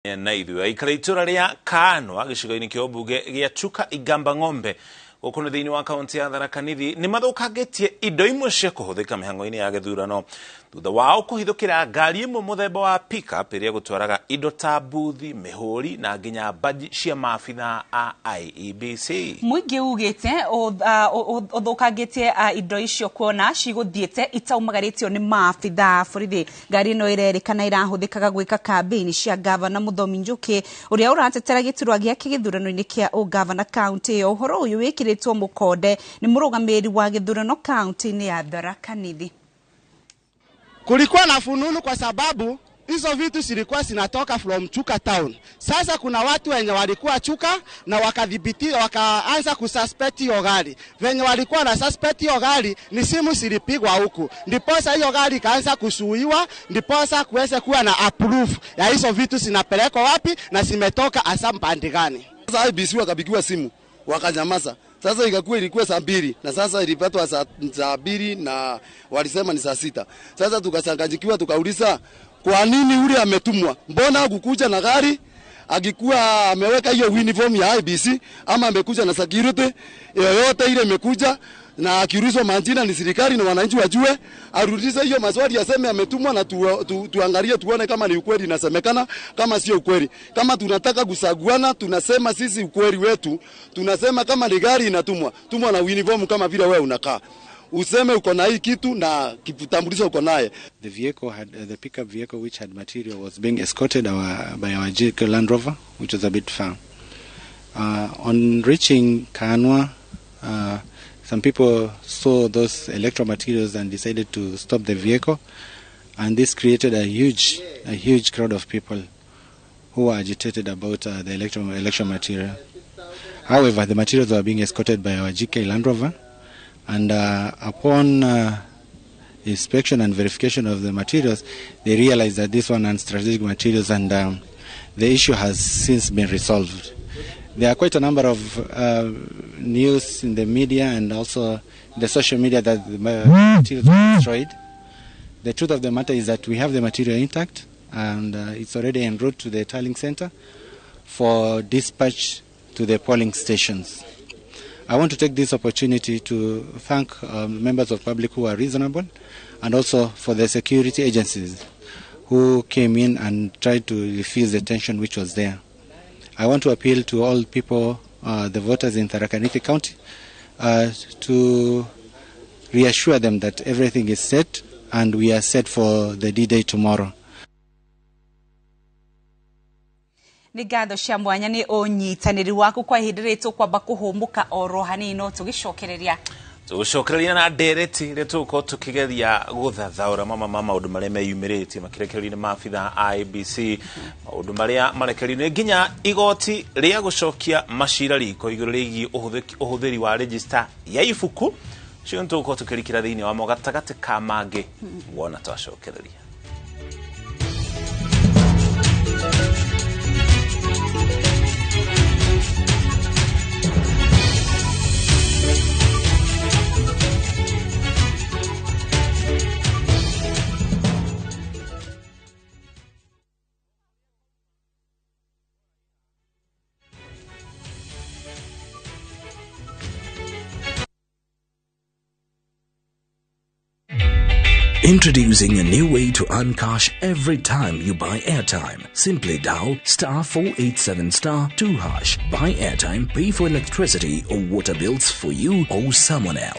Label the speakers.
Speaker 1: Na ithuĩ aikara itura rĩa Kanwa gĩcigo-inĩ kĩa ũmbunge gĩa Chuka Igamba Ng'ombe gũkũ nĩ thĩinĩ wa kaunti ya Tharaka Nithi nĩ mathũkangĩtie indo imwe cia kũhũthĩka mĩhang'o-inĩ ya gĩthurano thutha wao kũhithũkĩra ngari ĩmwe mũthemba wa pick-up ĩrĩa gũtwaraga indo ta mbuthi, mĩhũri na nginya baji cia maabitha a IEBC. Mũingĩ ugĩte
Speaker 2: ũthũkangĩtie indo icio kuona cigũthiĩte itaumagarĩtio nĩ maabitha borithi. Ngari ĩno ĩrerĩkana ĩrahũthĩkaga gwĩka kambĩini cia gavana Mũthomi Njuki ũrĩa ũratetera gĩturwa gĩake gĩthurano-inĩ kĩa ũgavana kaunti ĩyo. Ũhoro ũyũ wĩkĩrĩtwo mũkonde nĩ mũrũgamĩrĩri wa gĩthurano kaunti-inĩ ya Tharaka Nithi.
Speaker 3: Kulikuwa na fununu kwa sababu hizo vitu zilikuwa zinatoka from Chuka town. Sasa kuna watu wenye walikuwa Chuka na wakadhibiti wakaanza kususpect hiyo gari. Wenye walikuwa na suspect hiyo gari ni simu zilipigwa huku. Ndiposa hiyo gari kaanza kusuiwa, ndiposa kuweze kuwa na approve ya hizo vitu zinapelekwa wapi na zimetoka asa mpande gani.
Speaker 4: Sasa IBC wakapigiwa simu, wakanyamaza. Sasa ilikuwa saa 2 na sasa ilipatwa saa 2 na walisema ni saa 6. Sasa tukachanganyikiwa tukauliza kwa nini yule ametumwa? Mbona hakukuja na gari? Akikuwa ameweka hiyo uniform ya IBC ama amekuja na security yoyote ile imekuja na akiulizwa majina ni serikali na wananchi wajue, arudishe hiyo maswali aseme ametumwa na tuangalie tuone kama ni ukweli inasemekana kama sio ukweli. Kama tunataka kusaguana tunasema sisi ukweli wetu, tunasema kama ni gari inatumwa na uniform kama vile wewe unakaa. Useme uko na hii kitu na kitambulisho uko naye.
Speaker 5: The vehicle had the pickup vehicle which had material was being escorted by our GK Land Rover, which was a bit far. On reaching Kanwa, some people saw those electro materials and decided to stop the vehicle, and this created a huge crowd of people who were agitated about the electro material. However, the materials were being escorted by our GK Land Rover, and upon inspection and verification of the materials, they realized that these were non-strategic materials, and the issue has since been resolved. There are quite a number of news in the media and also the social media that the materials were destroyed. The truth of the matter is that we have the material intact, and it's already en route to the tallying center for dispatch to the polling stations. I want to take this opportunity to thank members of public who are reasonable, and also for the security agencies who came in and tried to diffuse the tension which was there. I want to appeal to all people, the voters in Tharaka Nithi County, to reassure them that everything is set and we are set for the D-Day tomorrow.
Speaker 2: Nĩ ngatho cia mwanya nĩ ũnyitanĩri waku kwa ihinda rĩtũ kwamba kũhũmũka oro hanini
Speaker 1: tũgũcokereria na ndereti rĩa tũgũkorwo tũkĩgeria gũthathaũra maũndũ marĩa meyumĩrĩtie makĩrekererio nĩ maabitha IEBC, maũndũ marĩa marekererio nginya igoti rĩa gũcokia macira riko igũrũ rĩgiĩ ũhũthĩri wa register ya ibuku. Cio tũgũkorwo tũkĩrikĩra thĩinĩ wa gatagatĩ ka mangĩ wona twacokereria.
Speaker 6: Introducing a new way to earn cash every time you buy airtime. Simply dial *487*2#. Buy airtime, pay for electricity or water bills for you or someone else.